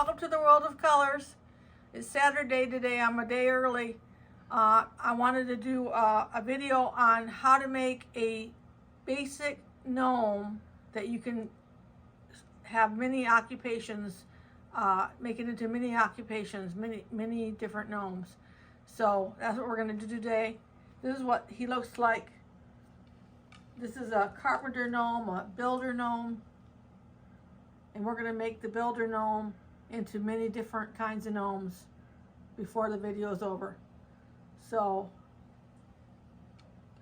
Welcome to the world of colors. It's Saturday today. I'm a day early. I wanted to do a video on how to make a basic gnome that you can have many occupations, make it into many occupations, many different gnomes. So that's what we're going to do today. This is what he looks like. This is a carpenter gnome, a builder gnome, and we're going to make the builder gnome into many different kinds of gnomes before the video is over. So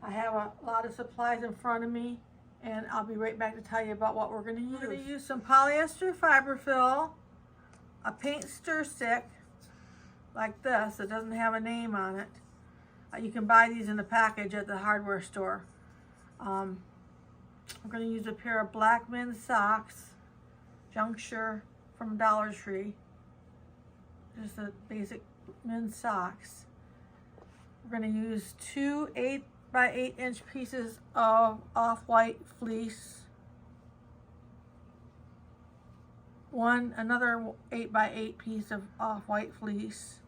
I have a lot of supplies in front of me, and I'll be right back to tell you about what we're going to use. We're going to use some polyester fiberfill, a paint stir stick like this. It doesn't have a name on it. You can buy these in a package at the hardware store. I'm going to use a pair of black men's socks, Juncture from Dollar Tree. Just the basic men's socks. We're going to use two 8x8" pieces of off-white fleece. Another 8x8 piece of off-white fleece.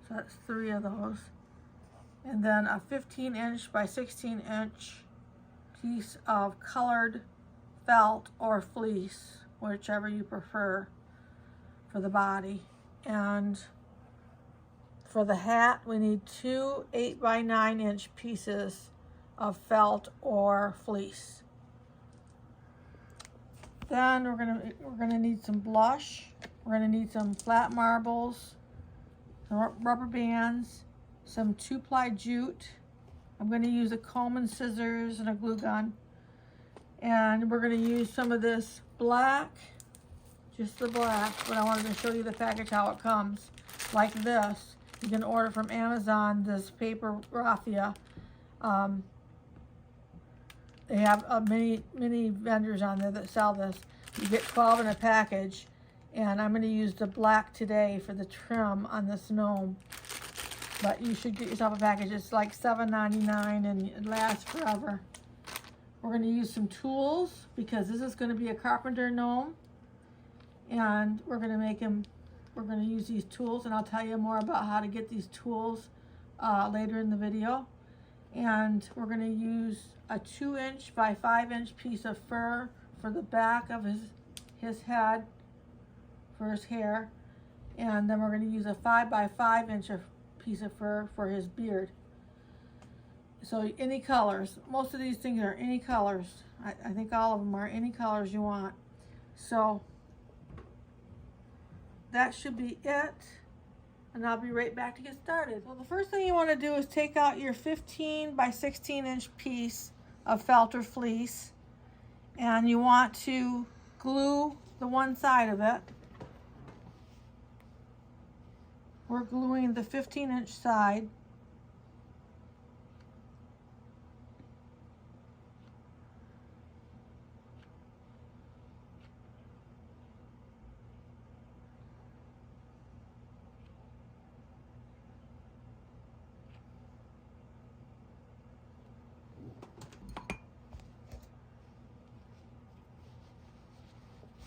So that's 3 of those. And then a 15" by 16" piece of colored felt or fleece, whichever you prefer, for the body. And for the hat, we need 2 8x9" pieces of felt or fleece. Then we're gonna need some blush. We're gonna need some flat marbles, some rubber bands, some 2-ply jute. I'm going to use a comb and scissors and a glue gun. And we're going to use some of this black, just the black, but I wanted to show you the package how it comes. Like this. You can order from Amazon this paper raffia. They have many vendors on there that sell this. You get 12 in a package. And I'm going to use the black today for the trim on this gnome. But you should get yourself a package. It's like $7.99 and it lasts forever. We're going to use some tools because this is going to be a carpenter gnome. And we're going to use these tools, and I'll tell you more about how to get these tools later in the video. And we're going to use a 2" by 5" piece of fur for the back of his head, for his hair. And then we're going to use a 5 by 5" piece of fur for his beard. So any colors. Most of these things are any colors. I think all of them are any colors you want. So that should be it. And I'll be right back to get started. So the first thing you want to do is take out your 15 by 16" piece of felt or fleece. And you want to glue the one side of it. We're gluing the 15" side.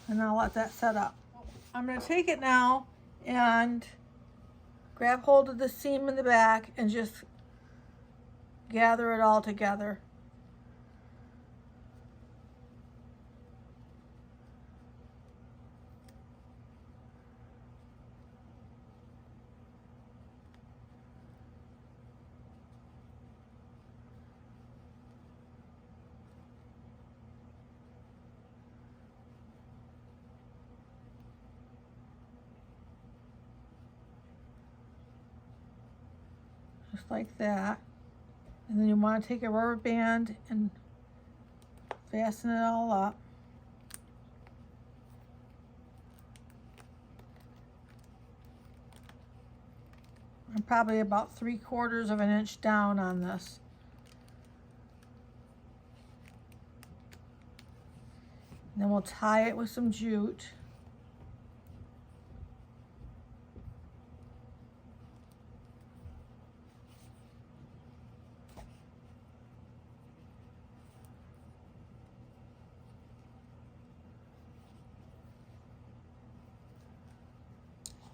And I'll let that set up. I'm going to take it now and grab hold of the seam in the back and just gather it all together. Just like that. And then you want to take a rubber band and fasten it all up. I'm probably about 3/4 of an inch down on this. And then we'll tie it with some jute.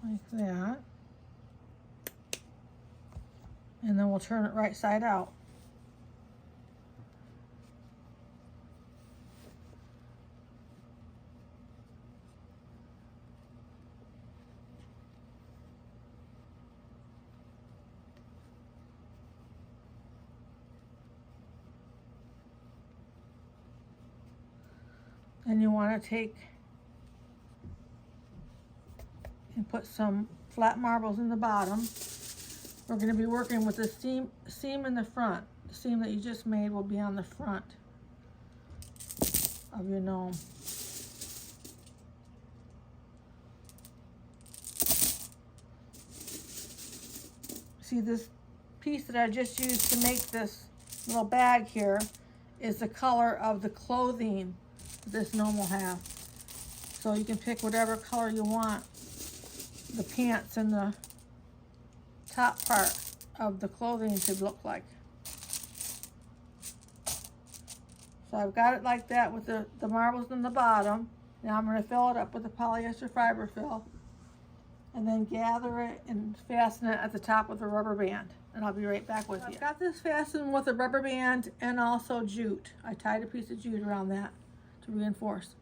like that. And then we'll turn it right side out. And you want to take and put some flat marbles in the bottom. We're going to be working with the seam in the front. The seam that you just made will be on the front of your gnome. See, this piece that I just used to make this little bag here is the color of the clothing this gnome will have. So you can pick whatever color you want the pants and the top part of the clothing should look like. So I've got it like that with the marbles in the bottom. Now I'm going to fill it up with the polyester fiber fill and then gather it and fasten it at the top with a rubber band. And I'll be right back with you. I've got this fastened with a rubber band and also jute. I tied a piece of jute around that to reinforce.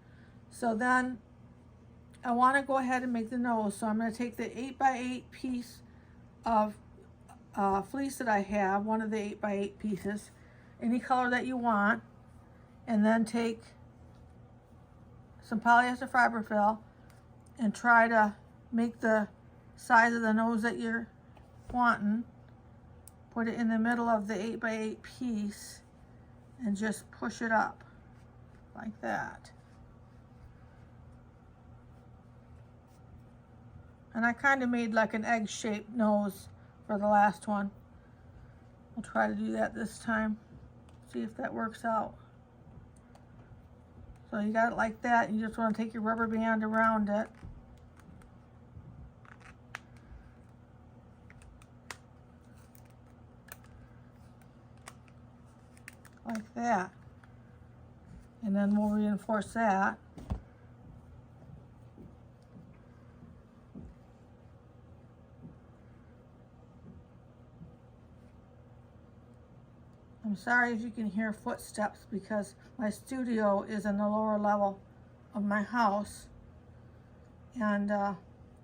So then I want to go ahead and make the nose. So I'm going to take the 8x8 piece of fleece that I have, one of the 8x8 pieces, any color that you want, and then take some polyester fiber fill and try to make the size of the nose that you're wanting. Put it in the middle of the 8x8 piece and just push it up like that. And I kind of made like an egg-shaped nose for the last one. I'll try to do that this time. See if that works out. So you got it like that. You just want to take your rubber band around it. Like that. And then we'll reinforce that. I'm sorry if you can hear footsteps because my studio is in the lower level of my house and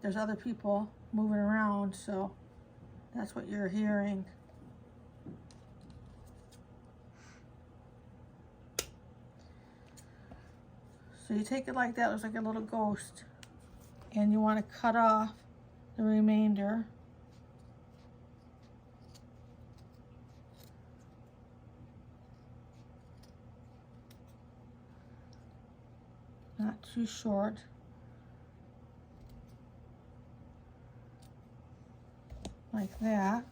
there's other people moving around, so that's what you're hearing. So you take it like that, it looks like a little ghost, and you want to cut off the remainder. Not too short. Like that.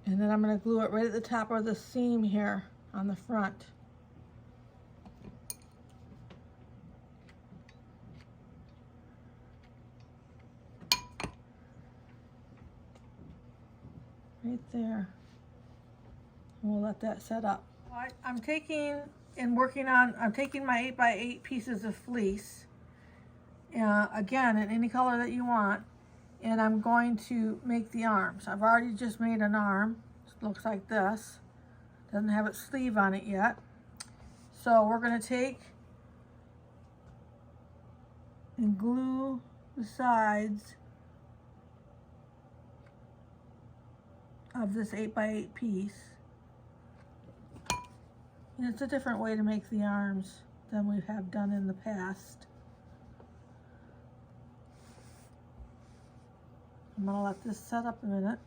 And then I'm going to glue it right at the top of the seam here on the front. Right there. And we'll let that set up. I'm taking my 8x8 pieces of fleece, again in any color that you want, and I'm going to make the arms. I've already just made an arm. It looks like this. Doesn't have its sleeve on it yet. So we're going to take and glue the sides of this 8x8 piece. And it's a different way to make the arms than we have done in the past. I'm going to let this set up a minute.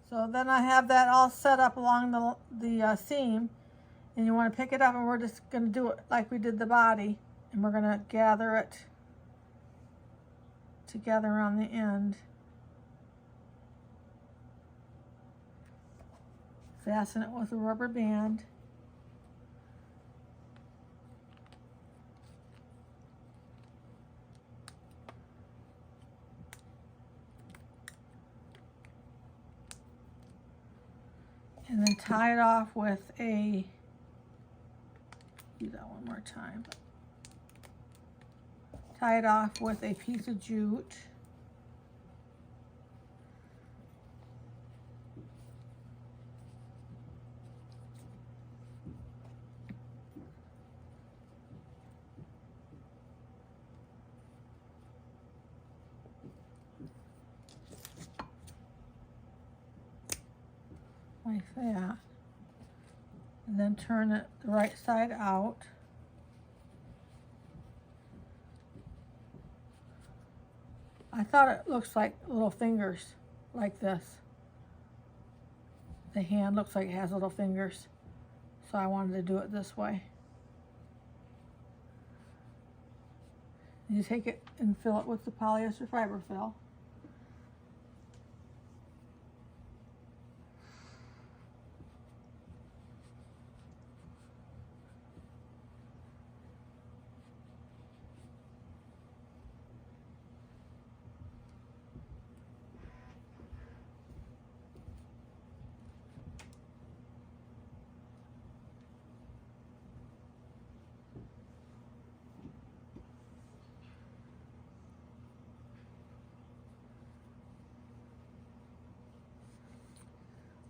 So then I have that all set up along the seam, and you want to pick it up, and we're just going to do it like we did the body, and we're going to gather it together on the end. Fasten it with a rubber band. and then tie it off with a, do that one more time. Tie it off with a piece of jute. Like that. And then turn it the right side out. I thought it looks like little fingers, like this. The hand looks like it has little fingers, so I wanted to do it this way. You take it and fill it with the polyester fiber fill.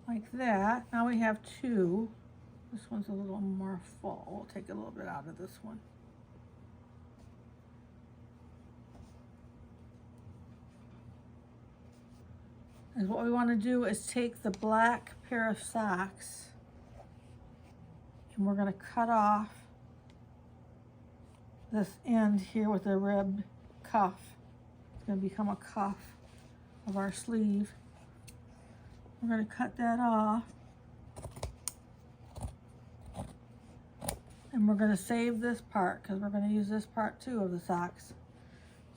Like that. Now we have two. This one's a little more full. We'll take a little bit out of this one. And what we want to do is take the black pair of socks and we're going to cut off this end here with a ribbed cuff. It's going to become a cuff of our sleeve. We're going to cut that off. And we're going to save this part because we're going to use this part too of the socks.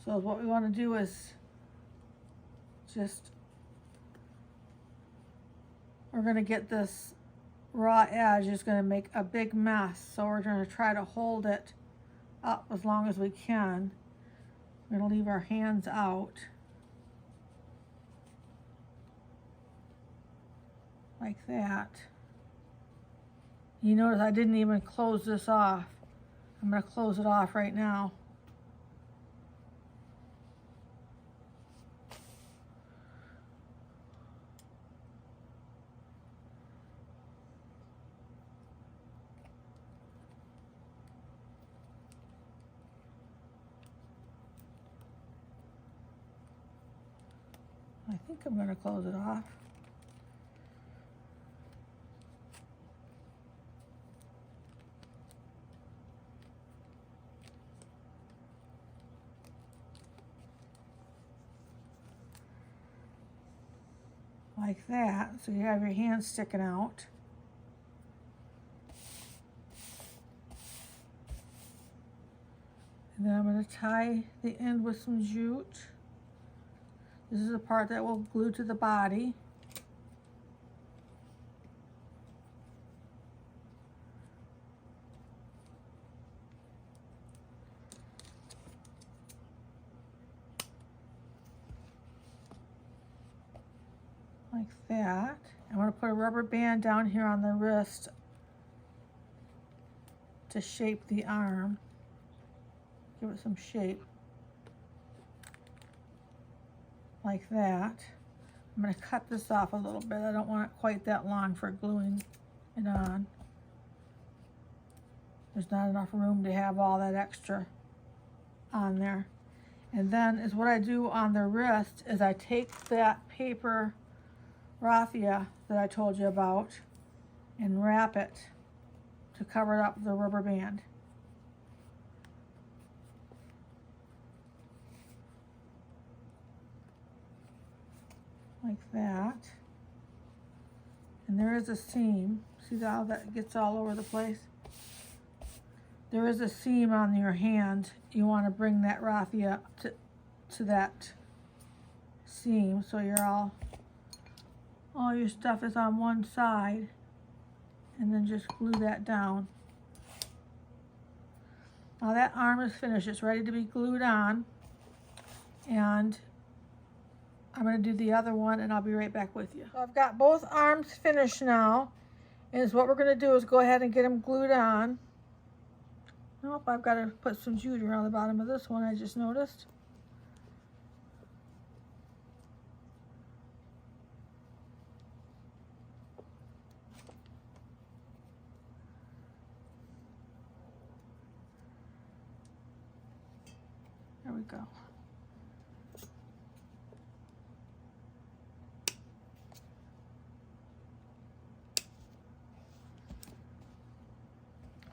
So what we want to do is we're going to get this raw edge is going to make a big mess. So we're going to try to hold it up as long as we can. We're going to leave our hands out. Like that. You notice I didn't even close this off. I'm going to close it off right now. I think I'm going to close it off. Like that, so you have your hand sticking out. And then I'm going to tie the end with some jute. This is the part that will glue to the body. Like that. I'm going to put a rubber band down here on the wrist to shape the arm. Give it some shape. Like that. I'm going to cut this off a little bit. I don't want it quite that long for gluing it on. There's not enough room to have all that extra on there. And then is what I do on the wrist is I take that paper raffia that I told you about and wrap it to cover up the rubber band. Like that. And there is a seam. See how that gets all over the place? There is a seam on your hand. You want to bring that raffia to that seam so you're all your stuff is on one side, and then just glue that down. Now that arm is finished. It's ready to be glued on, and I'm going to do the other one and I'll be right back with you. So I've got both arms finished now. And what we're going to do is go ahead and get them glued on. Nope, I've got to put some jute around the bottom of this one, I just noticed. There we go.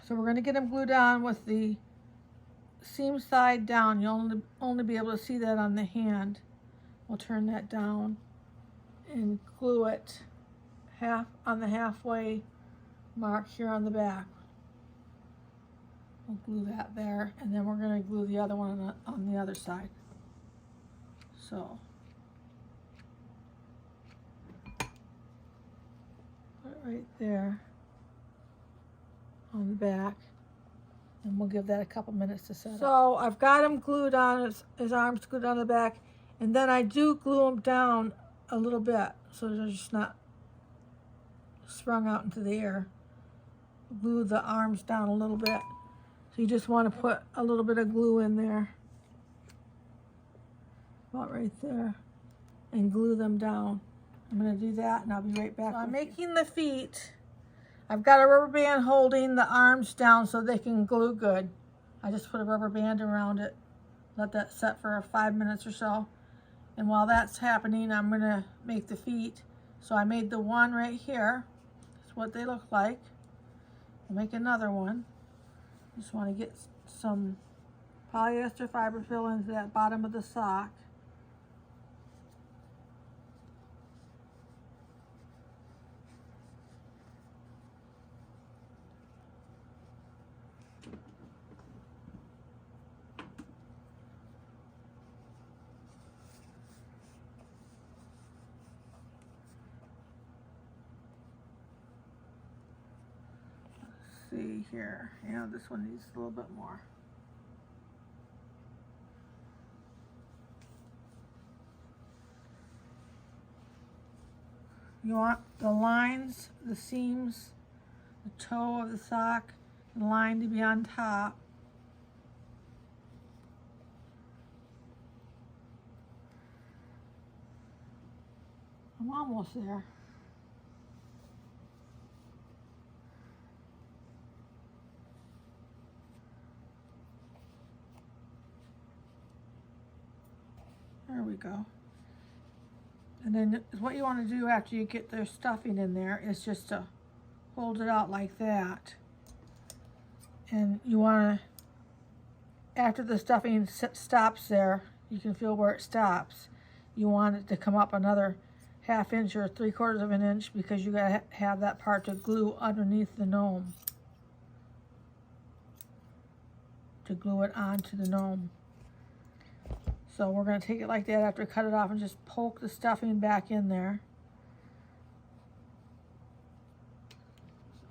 So we're going to get them glued on with the seam side down. You'll only be able to see that on the hand. We'll turn that down and glue it half on the halfway mark here on the back. We'll glue that there, and then we're going to glue the other one on the other side. So put it right there on the back, and we'll give that a couple minutes to set up. So I've got him glued on, his arms glued on the back, and then I do glue them down a little bit so they're just not sprung out into the air. Glue the arms down a little bit. So you just want to put a little bit of glue in there, about right there, and glue them down. I'm going to do that and I'll be right back. So I'm making the feet. I've got a rubber band holding the arms down so they can glue good. I just put a rubber band around it, let that set for 5 minutes or so. And while that's happening, I'm going to make the feet. So I made the one right here. That's what they look like. I'll make another one. Just want to get some polyester fiber fill into that bottom of the sock. See here, yeah, this one needs a little bit more. You want the lines, the seams, the toe of the sock, the line to be on top. I'm almost there. There we go. And then what you want to do after you get their stuffing in there is just to hold it out like that. And you want to, after the stuffing stops there, you can feel where it stops. You want it to come up another 1/2 inch or 3/4 of an inch because you got to have that part to glue underneath the gnome. To glue it onto the gnome. So we're going to take it like that after cut it off and just poke the stuffing back in there.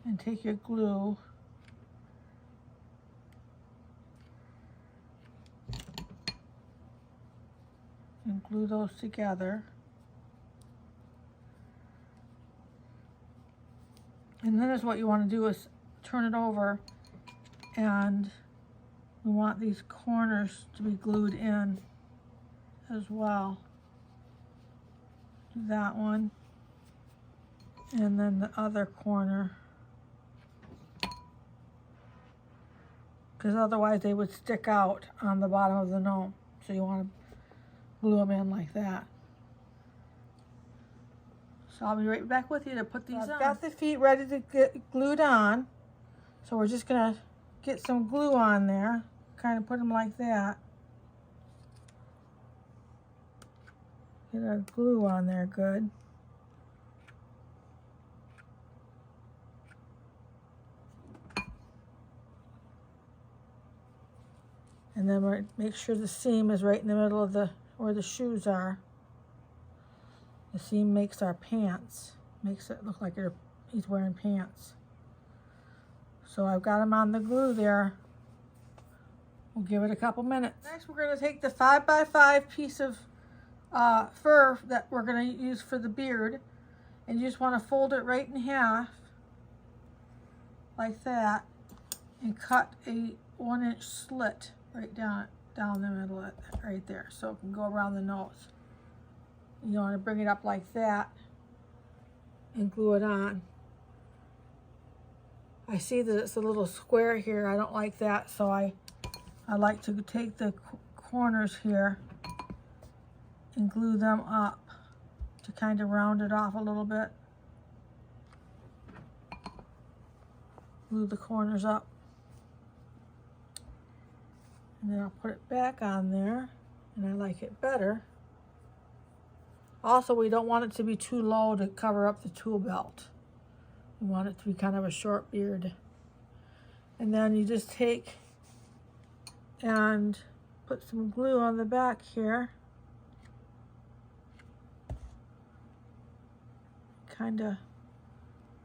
And take your glue. And glue those together. And then what you want to do is turn it over, and we want these corners to be glued in as well. That one, and then the other corner, because otherwise they would stick out on the bottom of the gnome. So you want to glue them in like that. So I'll be right back with you to put these on. I've got the feet ready to get glued on. So we're just going to get some glue on there, kind of put them like that. Get our glue on there good. And then we're make sure the seam is right in the middle of the where the shoes are. The seam makes our pants, makes it look like he's wearing pants. So I've got him on the glue there. We'll give it a couple minutes. Next, we're going to take the 5x5 piece of fur that we're going to use for the beard. And you just want to fold it right in half, like that, and cut a 1-inch slit right down the middle of it, right there, so it can go around the nose. You want to bring it up like that and glue it on. I see that it's a little square here. I don't like that, so I like to take the corners here and glue them up to kind of round it off a little bit. Glue the corners up. And then I'll put it back on there, and I like it better. Also, we don't want it to be too low to cover up the tool belt. We want it to be kind of a short beard. And then you just take and put some glue on the back here. Kind of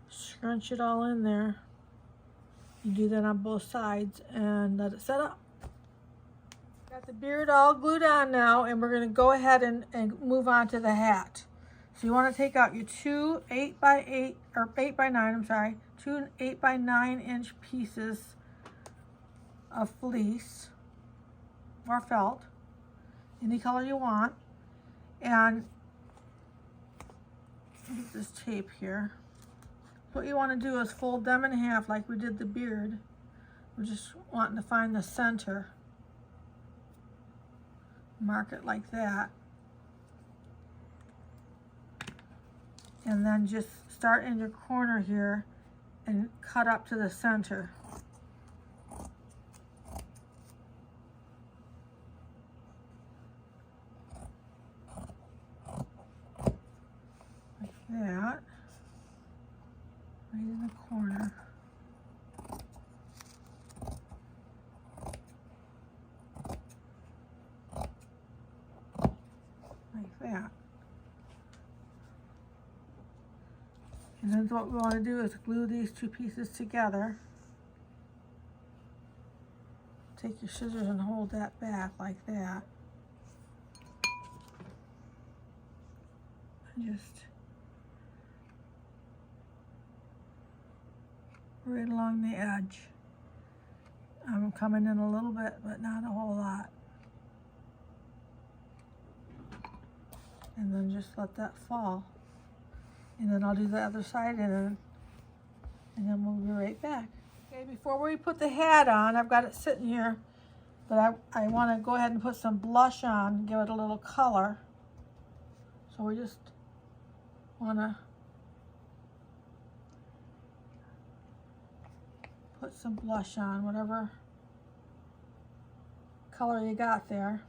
scrunch it all in there. You do that on both sides and let it set up. Got the beard all glued on now, and we're going to go ahead and move on to the hat. So you want to take out your two 8x9, I'm sorry, two 8x9-inch pieces of fleece or felt, any color you want, and get this tape here. What you want to do is fold them in half like we did the beard. We're just wanting to find the center. Mark it like that. And then just start in your corner here and cut up to the center. Like that. Right in the corner. Like that. And then what we want to do is glue these two pieces together. Take your scissors and hold that back like that. And just right along the edge. I'm coming in a little bit, but not a whole lot. And then just let that fall. And then I'll do the other side and then we'll be right back. Okay, before we put the hat on, I've got it sitting here, but I want to go ahead and put some blush on, give it a little color. So we just want to put some blush on, whatever color you got there.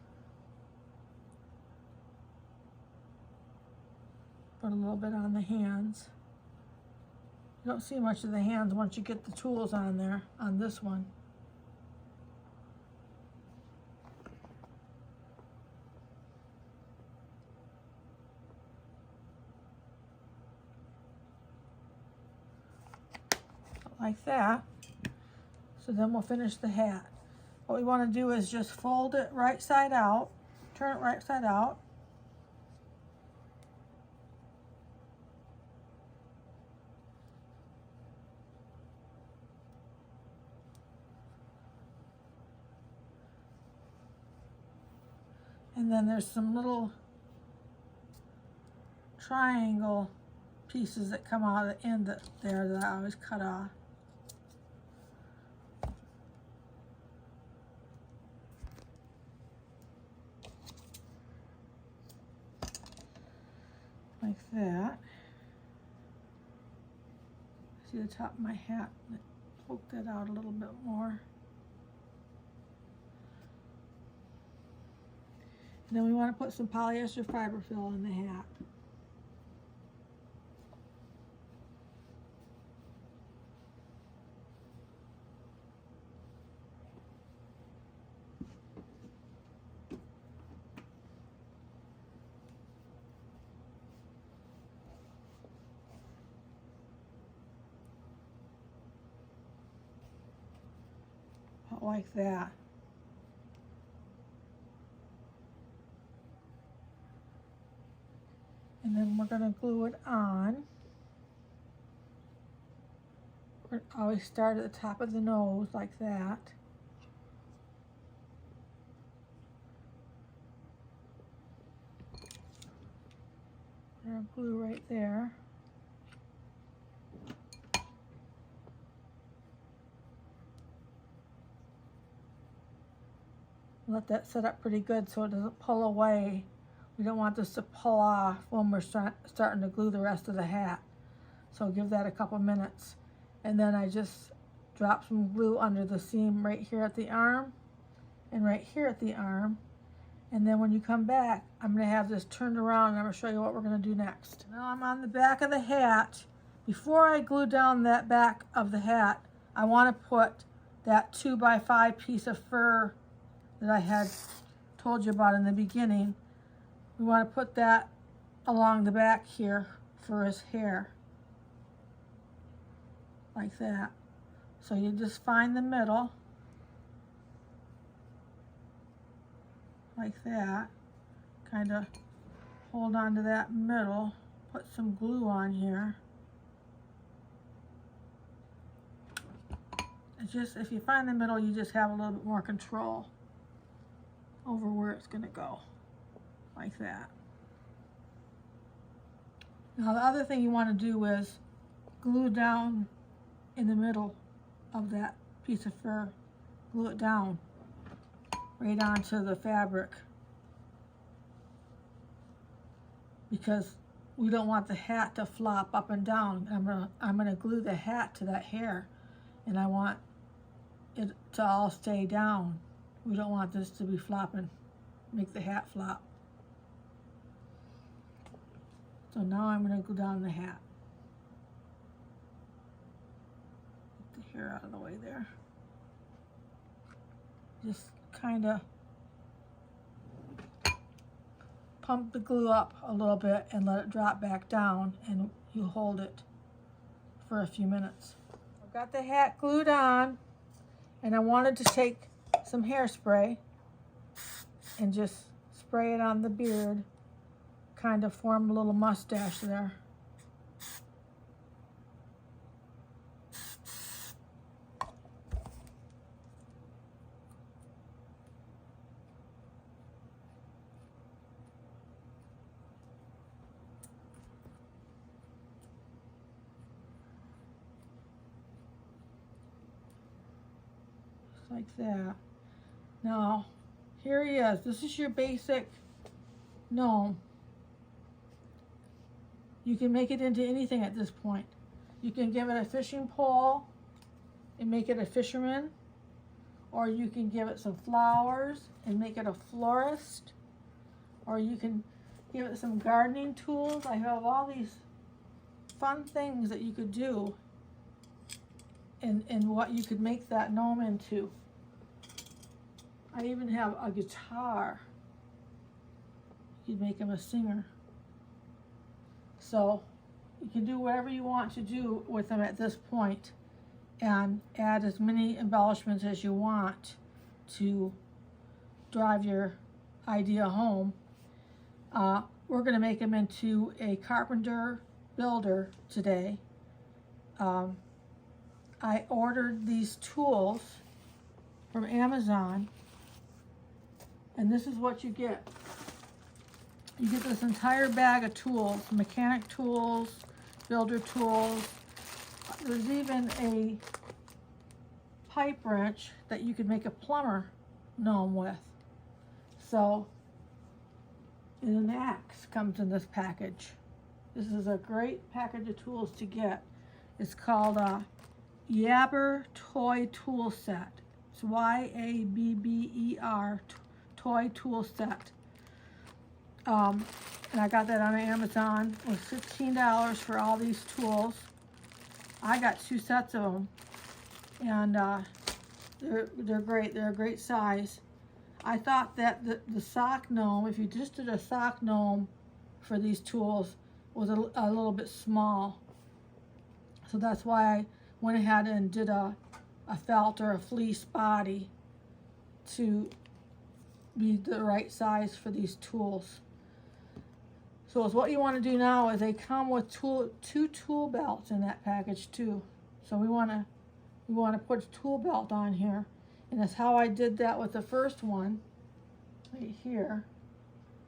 Put a little bit on the hands. You don't see much of the hands once you get the tools on there, on this one. Like that. So then we'll finish the hat. What we want to do is just fold it right side out, turn it right side out. And then there's some little triangle pieces that come out of the end there that I always cut off. Like that. See the top of my hat? Poke that out a little bit more. And then we want to put some polyester fiber fill in the hat. Like that. And then we're going to glue it on. We always start at the top of the nose like that. We're going to glue right there. Let that set up pretty good so it doesn't pull away. We don't want this to pull off when we're starting to glue the rest of the hat. So give that a couple minutes. And then I just drop some glue under the seam right here at the arm and right here at the arm. And then when you come back, I'm going to have this turned around and I'm going to show you what we're going to do next. Now I'm on the back of the hat. Before I glue down that back of the hat, I want to put that 2x5 piece of fur that I had told you about in the beginning. We want to put that along the back here for his hair, like that. So you just find the middle, like that, kind of hold on to that middle, put some glue on here. It's just, if you find the middle, you just have a little bit more control over where it's going to go, like that. Now the other thing you want to do is glue down in the middle of that piece of fur. Glue it down right onto the fabric, because we don't want the hat to flop up and down. I'm gonna glue the hat to that hair, and I want it to all stay down. We don't want this to be flopping, make the hat flop. So now I'm going to go down the hat. Get the hair out of the way there. Just kind of pump the glue up a little bit and let it drop back down, and you hold it for a few minutes. I've got the hat glued on, and I wanted to take some hairspray and just spray it on the beard, kind of form a little mustache there. Just like that. Now, here he is. This is your basic gnome. You can make it into anything at this point. You can give it a fishing pole and make it a fisherman, or you can give it some flowers and make it a florist, or you can give it some gardening tools. I have all these fun things that you could do and what you could make that gnome into. I even have a guitar. You'd make him a singer. So you can do whatever you want to do with them at this point and add as many embellishments as you want to drive your idea home. We're going to make him into a Carpenter builder today. I ordered these tools from Amazon, and this is what you get. You get this entire bag of tools, mechanic tools, builder tools. There's even a pipe wrench that you could make a plumber gnome with. So, and an axe comes in this package. This is a great package of tools to get. It's called a Yabber Toy Tool Set. It's Y-A-B-B-E-R, Toy Tool Set. And I got that on Amazon. It was $16 for all these tools. I got 2 sets of them, and they're great. They're a great size. I thought that the sock gnome, if you just did a sock gnome for these tools, was a little bit small. So that's why I went ahead and did a felt or a fleece body to be the right size for these tools. So what you want to do now is they come with two tool belts in that package too. So we want to put a tool belt on here, and that's how I did that with the first one right here.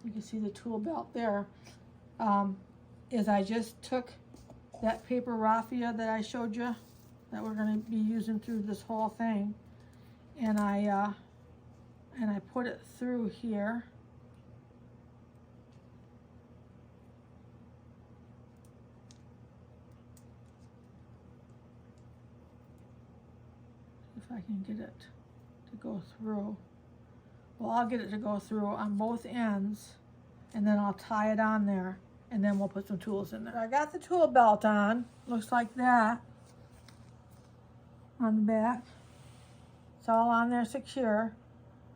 You can see the tool belt there. Is I just took that paper raffia that I showed you that we're going to be using through this whole thing, and I put it through here. If I can get it to go through. Well, I'll get it to go through on both ends, and then I'll tie it on there, and then we'll put some tools in there. I got the tool belt on, looks like that, on the back. It's all on there secure.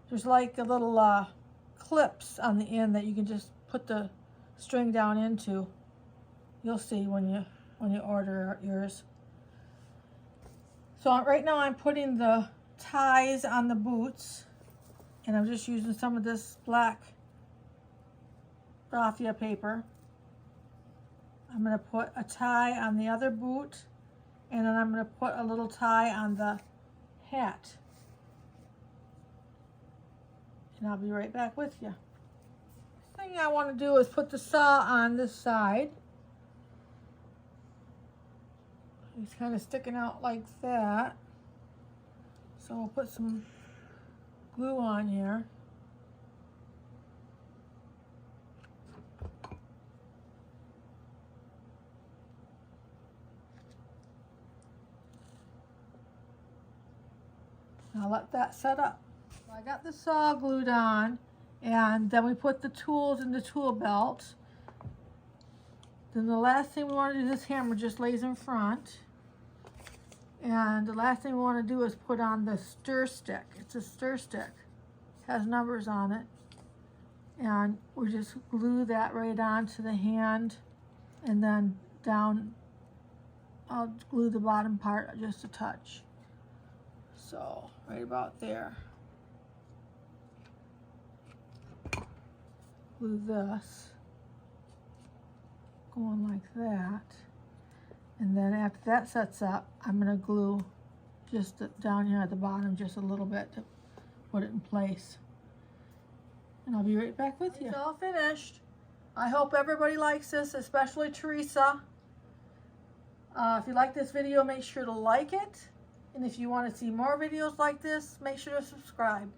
There's like a little clips on the end that you can just put the string down into. You'll see when you order yours. So right now I'm putting the ties on the boots, and I'm just using some of this black raffia paper. I'm going to put a tie on the other boot, and then I'm going to put a little tie on the hat. And I'll be right back with you. The thing I want to do is put the saw on this side. It's kind of sticking out like that. So we'll put some glue on here. Now let that set up. So I got the saw glued on, and then we put the tools in the tool belt. Then the last thing we want to do, this hammer just lays in front. And the last thing we want to do is put on the stir stick. It's a stir stick. It has numbers on it. And we just glue that right onto the hand, and then down, I'll glue the bottom part just a touch. So, right about there. Glue this, going like that. And then after that sets up, I'm going to glue just down here at the bottom just a little bit to put it in place. And I'll be right back with you. It's all finished. I hope everybody likes this, especially Teresa. If you like this video, make sure to like it. And if you want to see more videos like this, make sure to subscribe.